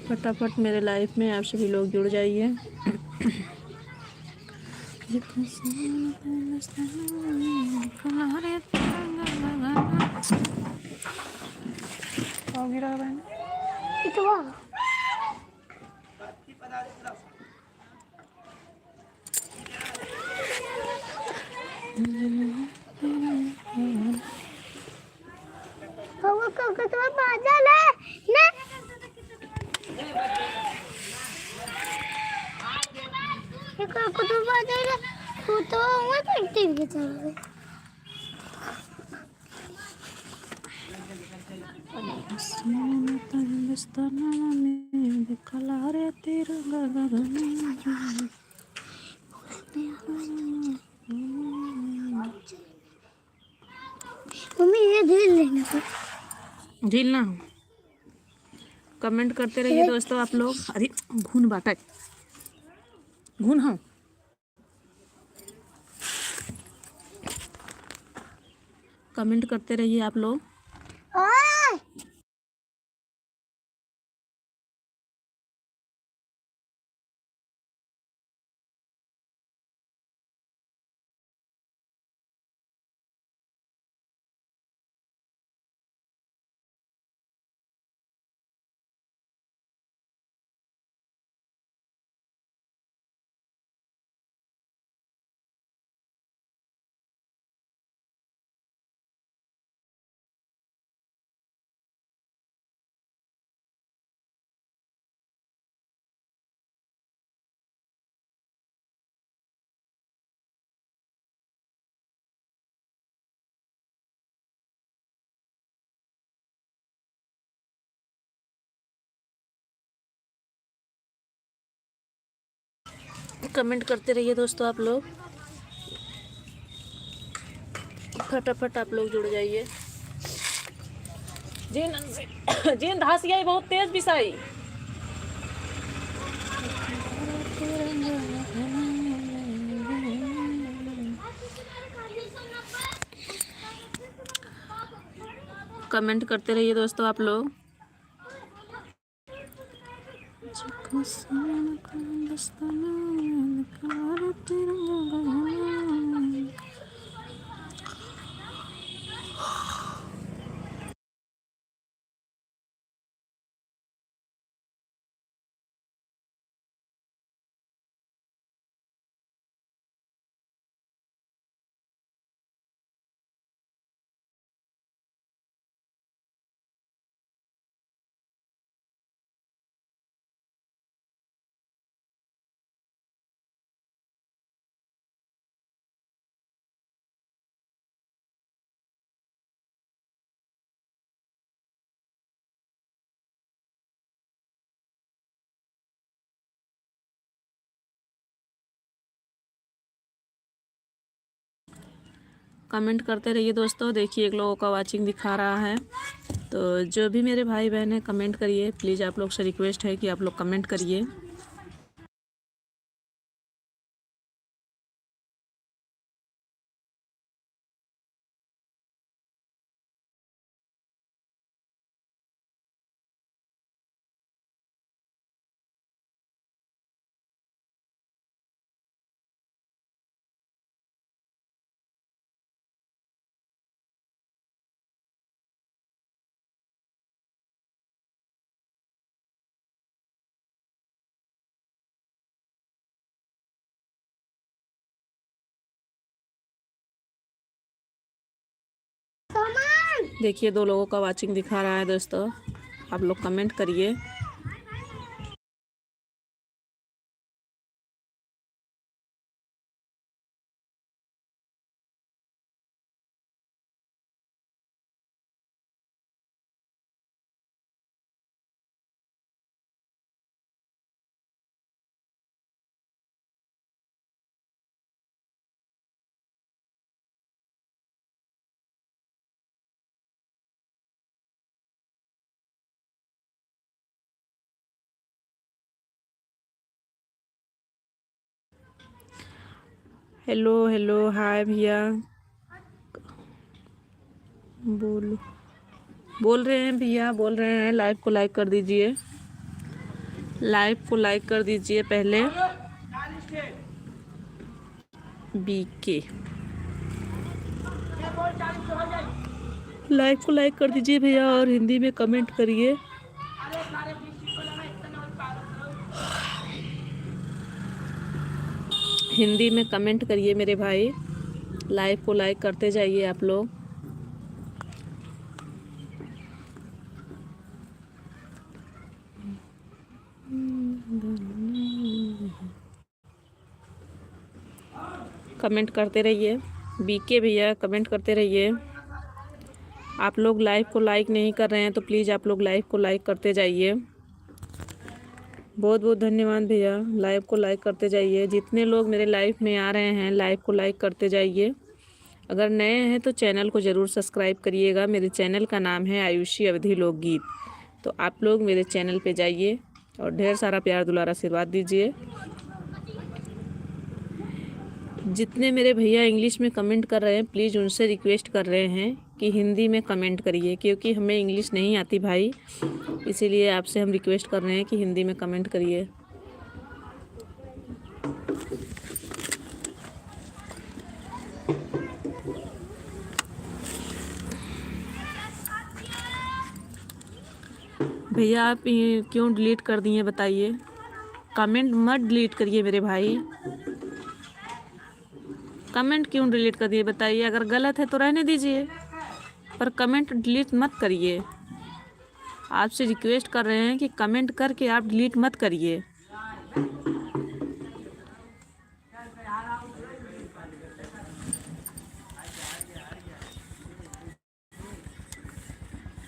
फटाफट मेरे लाइफ में आप सभी लोग जुड़ जाइए। मम्मी ये झील लेना तो झीलना हो। कमेंट करते रहिए दोस्तों आप लोग। अरे घुन बाटा घुन हाँ कमेंट करते रहिए आप लोग। कमेंट करते रहिए दोस्तों आप लोग। फटाफट आप लोग जुड़ जाइए। जीन धासिया बहुत तेज बिसाई। कमेंट करते रहिए दोस्तों आप लोग। कमेंट करते रहिए दोस्तों। देखिए एक लोगों का वाचिंग दिखा रहा है, तो जो भी मेरे भाई बहन है कमेंट करिए प्लीज़। आप लोग से रिक्वेस्ट है कि आप लोग कमेंट करिए। देखिए 2 लोगों का वाचिंग दिखा रहा है दोस्तों। आप लोग कमेंट करिए। हेलो हेलो हाय भैया बोलो। बोल रहे हैं भैया, बोल रहे हैं लाइव को लाइक कर दीजिए, लाइव को लाइक कर दीजिए पहले। बीके लाइव को लाइक कर दीजिए भैया और हिंदी में कमेंट करिए। हिंदी में कमेंट करिए मेरे भाई, लाइव को लाइक करते जाइए आप लोग। कमेंट करते रहिए, बीके भैया कमेंट करते रहिए। आप लोग लाइव को लाइक नहीं कर रहे हैं तो प्लीज़ आप लोग लाइव को लाइक करते जाइए। बहुत बहुत धन्यवाद भैया, लाइव को लाइक करते जाइए। जितने लोग मेरे लाइव में आ रहे हैं लाइव को लाइक करते जाइए। अगर नए हैं तो चैनल को ज़रूर सब्सक्राइब करिएगा। मेरे चैनल का नाम है आयुषी अवधी लोकगीत। तो आप लोग मेरे चैनल पे जाइए और ढेर सारा प्यार दुलार आशीर्वाद दीजिए। जितने मेरे भैया इंग्लिश में कमेंट कर रहे हैं प्लीज़ उनसे रिक्वेस्ट कर रहे हैं कि हिंदी में कमेंट करिए, क्योंकि हमें इंग्लिश नहीं आती भाई, इसीलिए आपसे हम रिक्वेस्ट कर रहे हैं कि हिंदी में कमेंट करिए। भैया आप ये क्यों डिलीट कर दिए बताइए? कमेंट मत डिलीट करिए मेरे भाई, कमेंट क्यों डिलीट कर दिए बताइए? अगर गलत है तो रहने दीजिए, पर कमेंट डिलीट मत करिए। आपसे रिक्वेस्ट कर रहे हैं कि कमेंट करके आप डिलीट मत करिए।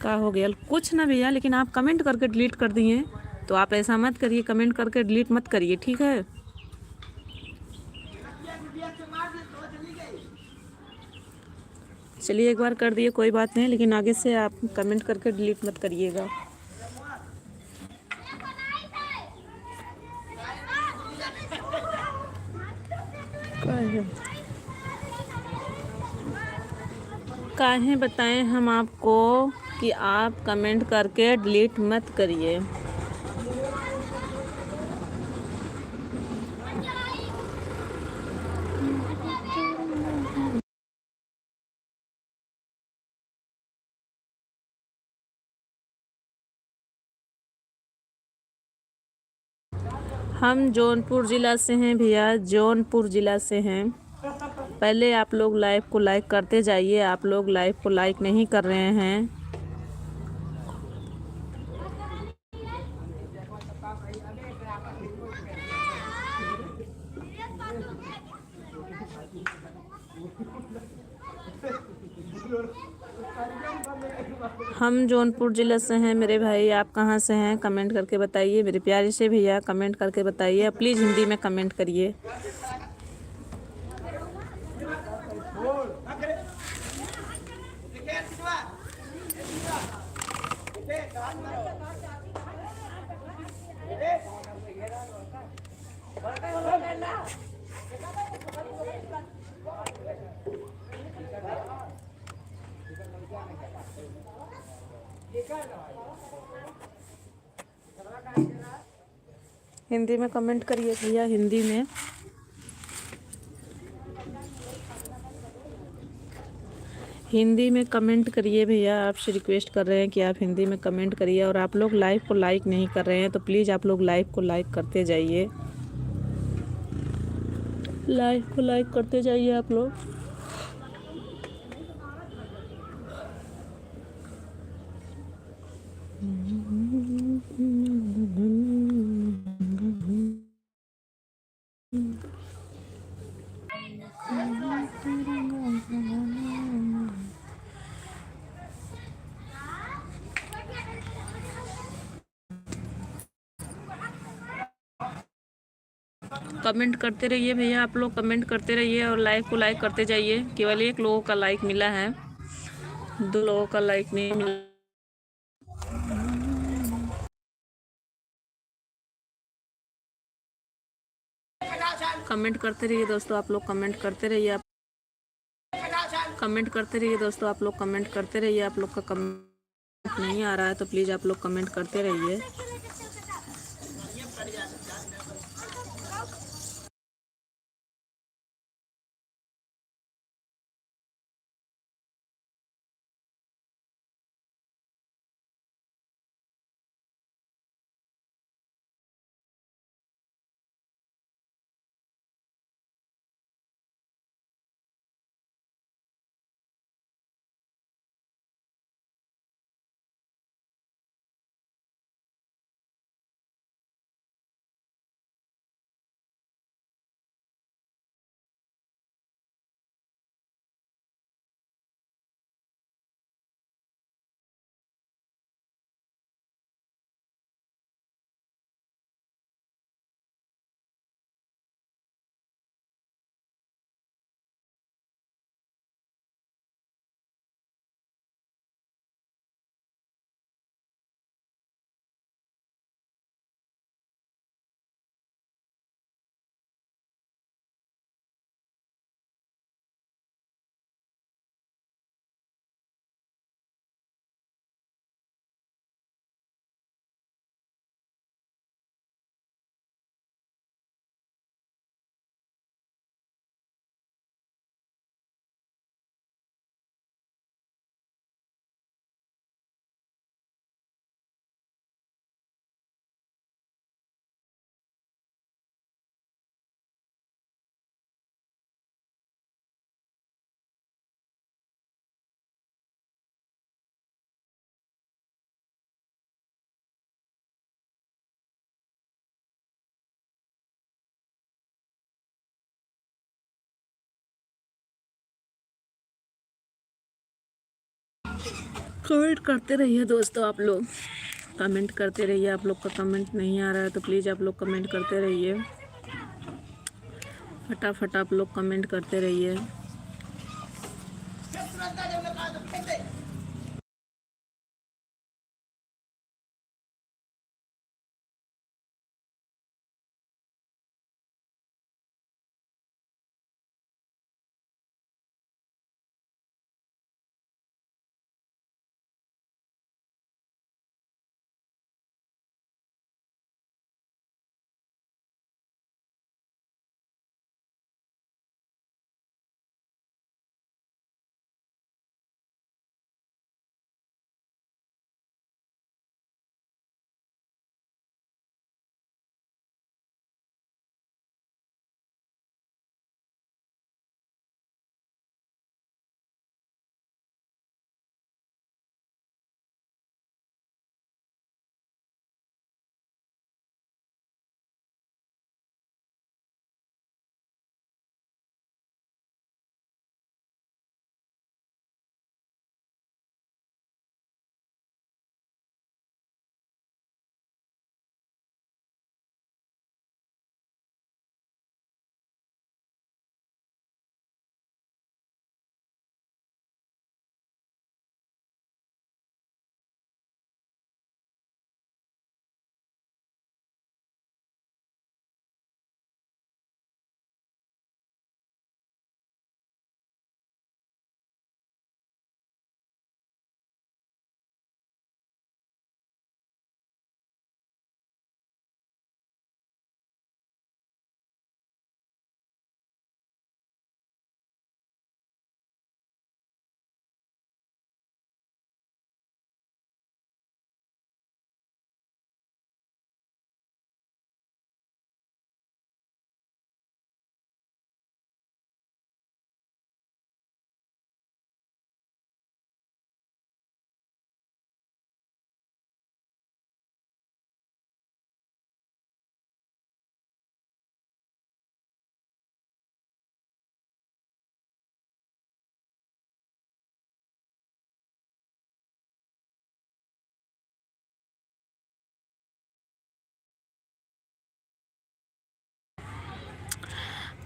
क्या हो गया? कुछ ना भैया, लेकिन आप कमेंट करके डिलीट कर दिए तो आप ऐसा मत करिए, कमेंट करके डिलीट मत करिए, ठीक है? चलिए एक बार कर दिए कोई बात नहीं, लेकिन आगे से आप कमेंट करके डिलीट मत करिएगा। काहे बताएं हम आपको कि आप कमेंट करके डिलीट मत करिए। हम जौनपुर ज़िला से हैं भैया, जौनपुर ज़िला से हैं। पहले आप लोग लाइव को लाइक करते जाइए, आप लोग लाइव को लाइक नहीं कर रहे हैं। हम जौनपुर ज़िले से हैं मेरे भाई, आप कहाँ से हैं कमेंट करके बताइए। मेरे प्यारे से भैया कमेंट करके बताइए, प्लीज़ हिंदी में कमेंट करिए। हिंदी में कमेंट करिए भैया, हिंदी में। हिंदी में कमेंट करिए भैया, आपसे रिक्वेस्ट कर रहे हैं कि आप हिंदी में कमेंट करिए। और आप लोग लाइव को लाइक नहीं कर रहे हैं तो प्लीज़ आप लोग लाइव को लाइक करते जाइए, लाइव को लाइक करते जाइए आप लोग। कमेंट करते रहिए भैया, आप लोग कमेंट करते रहिए और लाइव को लाइक करते जाइए। केवल एक लोगों का लाइक मिला है, 2 लोगों का लाइक नहीं मिला। कमेंट करते रहिए दोस्तों, आप लोग कमेंट करते रहिए, कमेंट करते रहिए दोस्तों, आप लोग कमेंट करते रहिए। आप लोग का कमेंट नहीं आ रहा है तो प्लीज़ आप लोग कमेंट करते रहिए। कमेंट करते रहिए दोस्तों, आप लोग कमेंट करते रहिए। आप लोग का कमेंट नहीं आ रहा है तो प्लीज़ आप लोग कमेंट करते रहिए, फटाफट आप लोग कमेंट करते रहिए।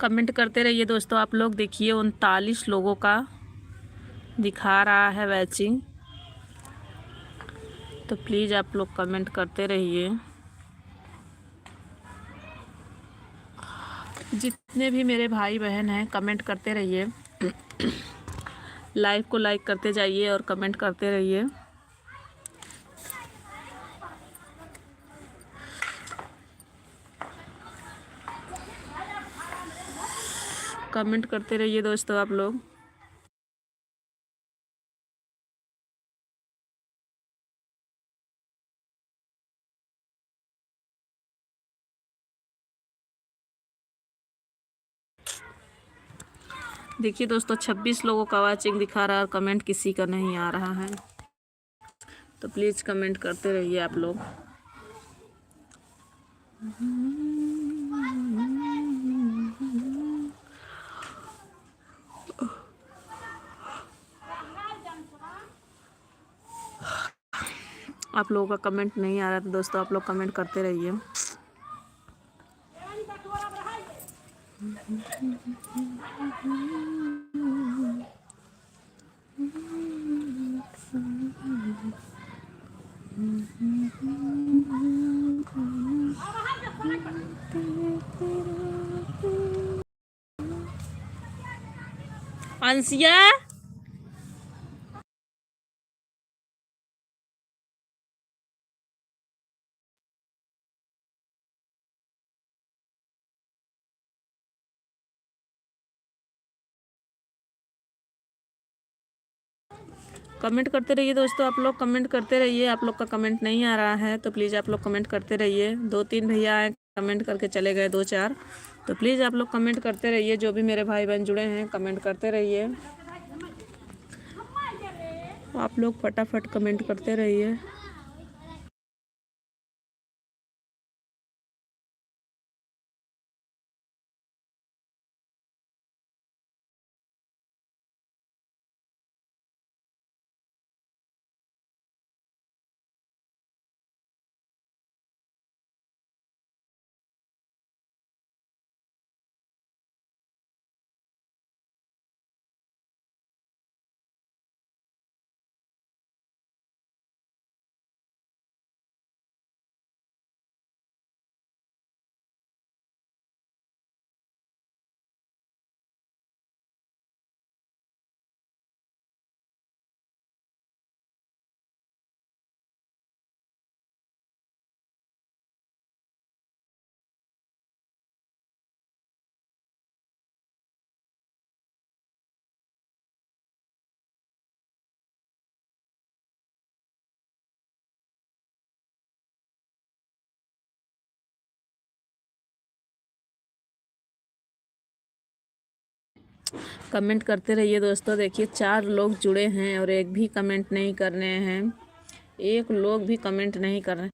कमेंट करते रहिए दोस्तों, आप लोग देखिए 39 लोगों का दिखा रहा है वैचिंग, तो प्लीज़ आप लोग कमेंट करते रहिए। जितने भी मेरे भाई बहन हैं कमेंट करते रहिए, लाइव को लाइक करते जाइए और कमेंट करते रहिए। कमेंट करते रहिए दोस्तों आप लोग। देखिए दोस्तों 26 लोगों का वाचिंग दिखा रहा है और कमेंट किसी का नहीं आ रहा है, तो प्लीज़ कमेंट करते रहिए आप लोग। आप लोगों का कमेंट नहीं आ रहा तो दोस्तों आप लोग कमेंट करते रहिए। अंसिया कमेंट करते रहिए दोस्तों आप लोग, कमेंट करते रहिए। आप लोग का कमेंट नहीं आ रहा है तो प्लीज़ आप लोग कमेंट करते रहिए। 2-3 भैया आए कमेंट करके चले गए, 2-4, तो प्लीज़ आप लोग कमेंट करते रहिए। जो भी मेरे भाई बहन जुड़े हैं कमेंट करते रहिए। आप लोग फटाफट कमेंट करते रहिए। कमेंट करते रहिए दोस्तों। देखिए 4 लोग जुड़े हैं और एक भी कमेंट नहीं कर रहे हैं, एक लोग भी कमेंट नहीं कर रहे।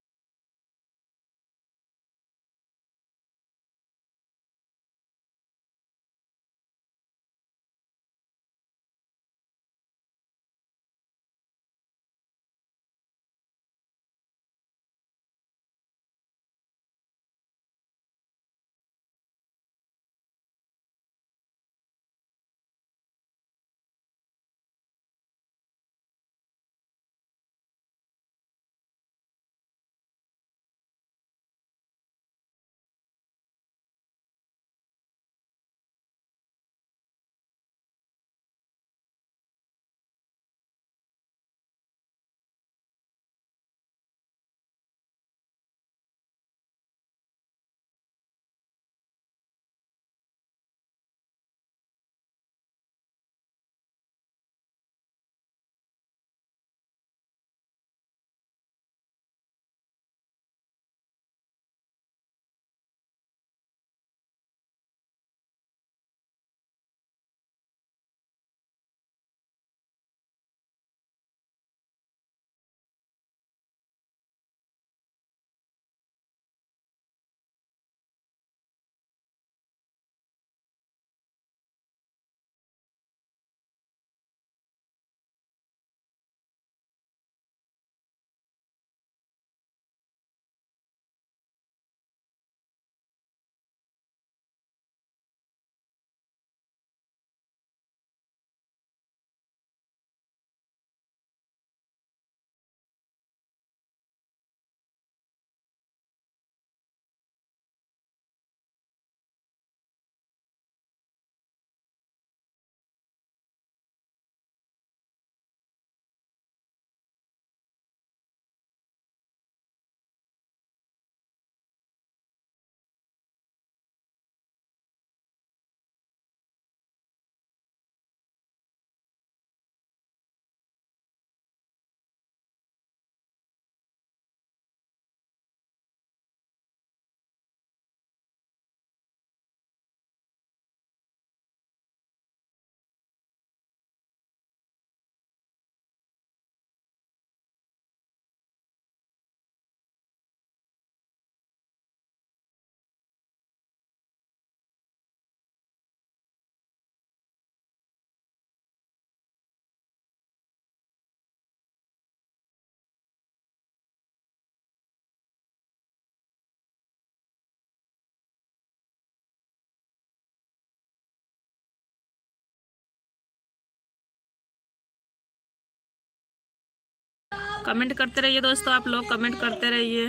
कमेंट करते रहिए दोस्तों, आप लोग कमेंट करते रहिए।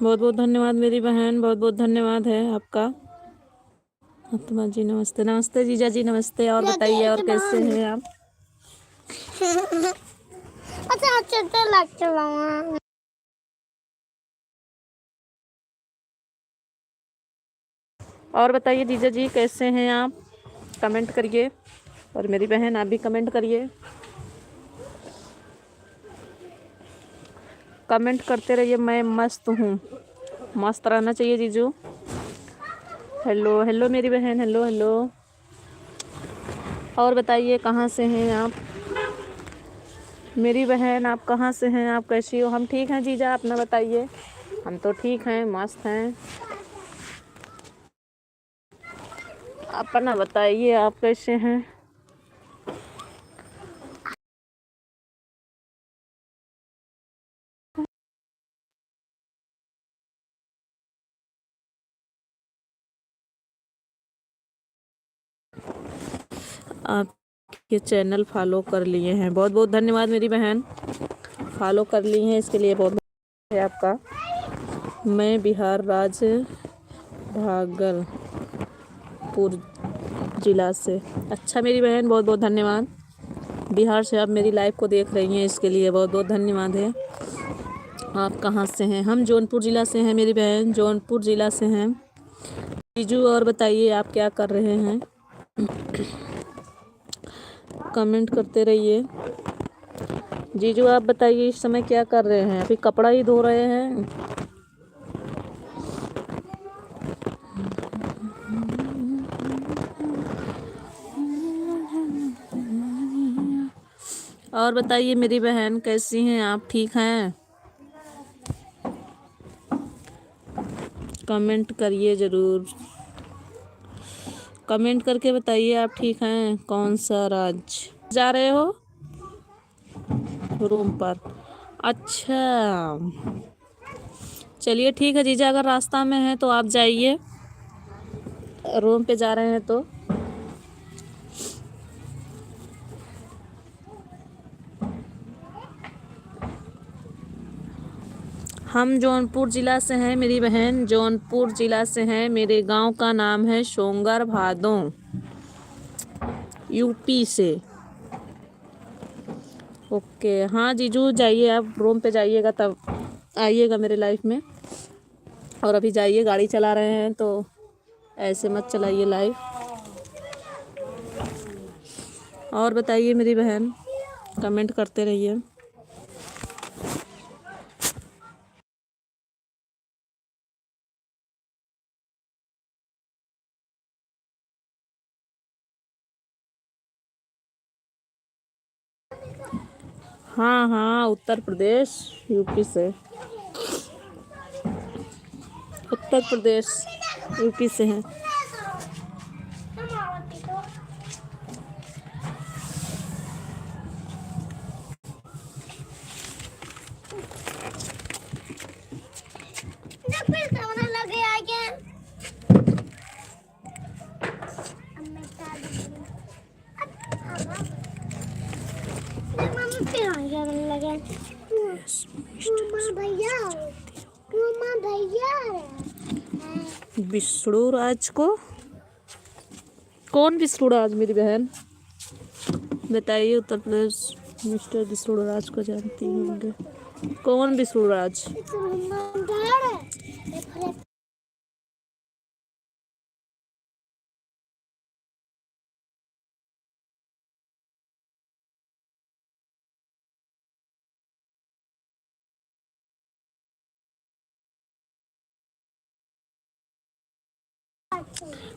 बहुत बहुत धन्यवाद मेरी बहन, बहुत बहुत धन्यवाद है आपका। आत्मा जी नमस्ते। नमस्ते जीजा जी नमस्ते। और बताइए और कैसे हैं आप? अच्छा अच्छा तो लग चला। और बताइए जीजा जी कैसे हैं आप? कमेंट करिए। और मेरी बहन आप भी कमेंट करिए, कमेंट करते रहिए। मैं मस्त हूँ, मस्त रहना चाहिए जीजू। हेलो हेलो मेरी बहन, हेलो हेलो। और बताइए कहाँ से हैं आप मेरी बहन? आप कहाँ से हैं? आप कैसी हो? हम ठीक हैं जीजा, अपना बताइए। हम तो ठीक हैं, मस्त हैं। अपना बताइए आप कैसे हैं? आप ये चैनल फॉलो कर लिए हैं, बहुत बहुत धन्यवाद मेरी बहन। फॉलो कर ली हैं, इसके लिए बहुत बहुत है आपका। मैं बिहार राज्य भागलपुर जिला से। अच्छा मेरी बहन, बहुत बहुत धन्यवाद। बिहार से आप मेरी लाइव को देख रही हैं, इसके लिए बहुत बहुत धन्यवाद है। आप कहाँ से हैं? हम जौनपुर ज़िला से हैं मेरी बहन, जौनपुर ज़िला से हैं। जीजू और बताइए आप क्या कर रहे हैं? कमेंट करते रहिए। जीजू आप बताइए इस समय क्या कर रहे हैं? अभी कपड़ा ही धो रहे हैं? और बताइए मेरी बहन कैसी हैं आप? ठीक हैं? कमेंट करिए ज़रूर, कमेंट करके बताइए आप ठीक हैं। कौन सा राज्य जा रहे हो? रूम पर। अच्छा चलिए ठीक है जीजा, अगर रास्ता में है तो आप जाइए, रूम पे जा रहे हैं तो। हम जौनपुर ज़िला से हैं मेरी बहन, जौनपुर ज़िला से हैं। मेरे गांव का नाम है शोंगर भादों, यूपी से। ओके हाँ जीजू जाइए, आप रूम पे जाइएगा तब आइएगा मेरे लाइफ में। और अभी जाइए, गाड़ी चला रहे हैं तो ऐसे मत चलाइए लाइव। और बताइए मेरी बहन, कमेंट करते रहिए। हाँ हाँ उत्तर प्रदेश, यूपी से। उत्तर प्रदेश यूपी से हैं। विष्णु राज को? कौन विष्णु राज मेरी बहन? बताइए। उत्तर प्रदेश मिस्टर विष्णु राज को जानती होंगे। कौन विष्णु राज?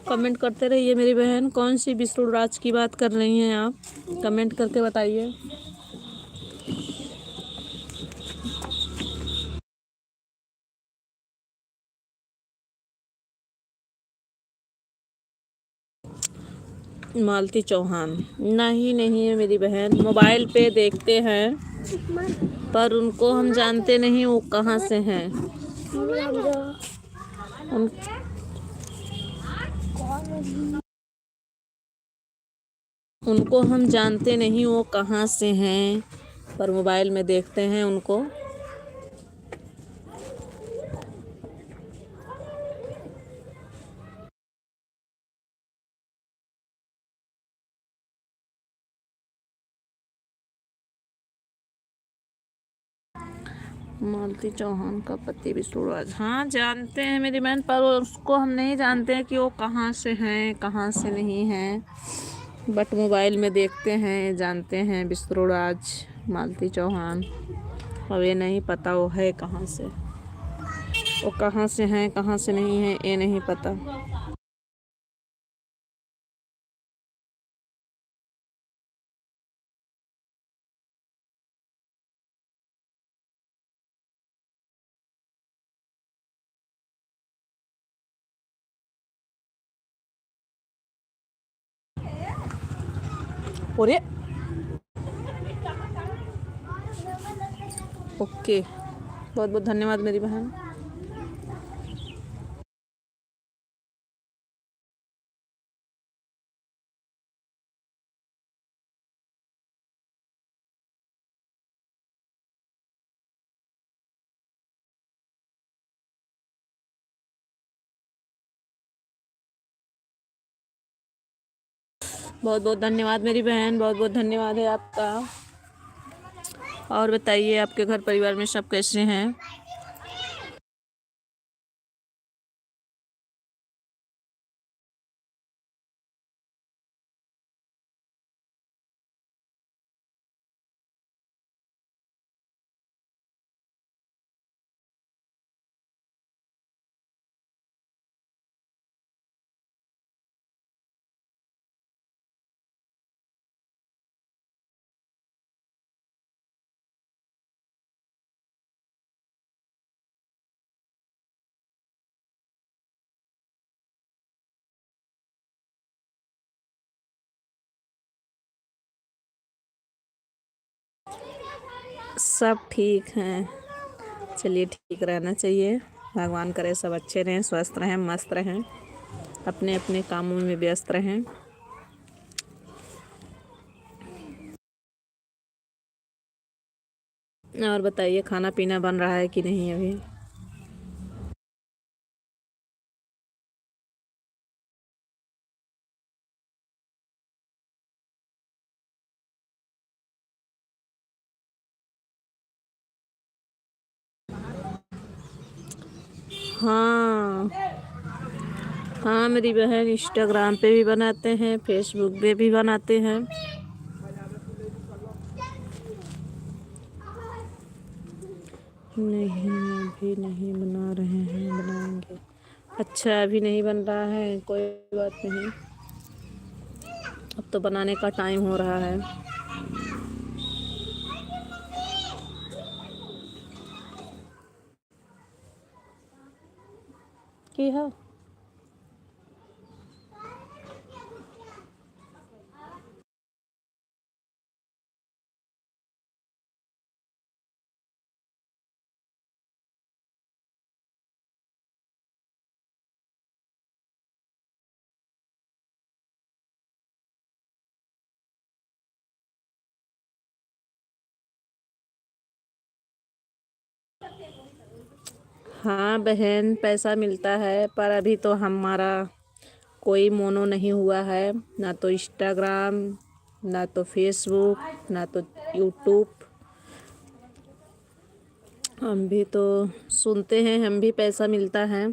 कमेंट करते रहिए मेरी बहन, कौन सी विष्णु राज की बात कर रही हैं आप? कमेंट करके बताइए। मालती चौहान? नहीं नहीं है मेरी बहन, मोबाइल पे देखते हैं पर उनको हम जानते नहीं वो कहाँ से हैं। उन, उनको हम जानते नहीं वो कहाँ से हैं, पर मोबाइल में देखते हैं उनको। मालती चौहान का पति विष्णुराज, हाँ जानते हैं मेरी बहन, पर उसको हम नहीं जानते हैं कि वो कहाँ से हैं कहाँ से नहीं हैं, बट मोबाइल में देखते हैं, जानते हैं विष्णुराज मालती चौहान। अब ये नहीं पता वो है कहाँ से, वो कहाँ से हैं कहाँ से नहीं हैं ये नहीं पता। और ये ओके, बहुत बहुत धन्यवाद मेरी बहन। बहुत बहुत धन्यवाद मेरी बहन, बहुत बहुत धन्यवाद है आपका। और बताइए आपके घर परिवार में सब कैसे हैं? सब ठीक हैं। चलिए ठीक रहना चाहिए, भगवान करे सब अच्छे रहें, स्वस्थ रहें, मस्त रहें, अपने अपने कामों में व्यस्त रहें। और बताइए खाना पीना बन रहा है कि नहीं अभी? हाँ हाँ मेरी बहन इंस्टाग्राम पे भी बनाते हैं, फेसबुक पे भी बनाते हैं। नहीं अभी नहीं बना रहे हैं, बनाएंगे। अच्छा अभी नहीं बन रहा है, कोई बात नहीं, अब तो बनाने का टाइम हो रहा है। की है हाँ बहन, पैसा मिलता है पर अभी तो हमारा कोई मोनो नहीं हुआ है, ना तो इंस्टाग्राम, ना तो फेसबुक, ना तो यूट्यूब। हम भी तो सुनते हैं, हम भी पैसा मिलता है,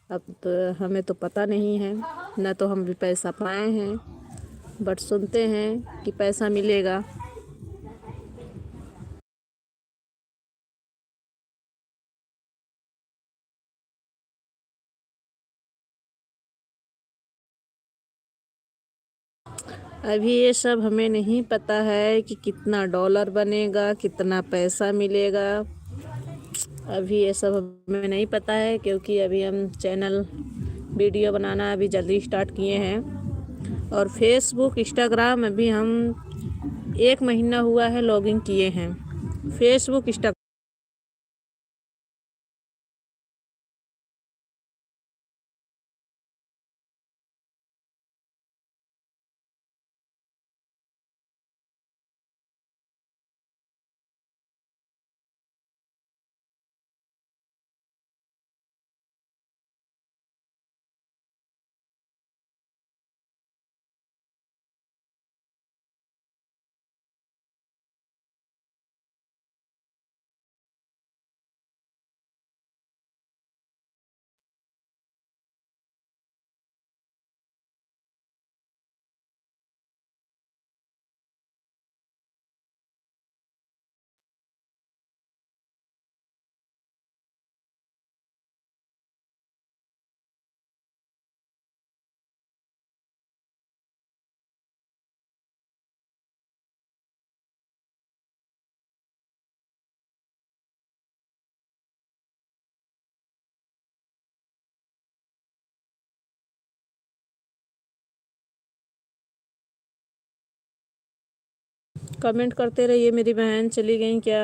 अब तो हमें तो पता नहीं है, ना तो हम भी पैसा पाए हैं, बट सुनते हैं कि पैसा मिलेगा। अभी ये सब हमें नहीं पता है कि कितना डॉलर बनेगा, कितना पैसा मिलेगा। अभी ये सब हमें नहीं पता है, क्योंकि अभी हम चैनल वीडियो बनाना अभी जल्दी स्टार्ट किए हैं। और फेसबुक इंस्टाग्राम अभी हम 1 महीना हुआ है लॉगिन किए हैं, फेसबुक इंस्टाग्राम। कमेंट करते रहिए। मेरी बहन चली गई क्या?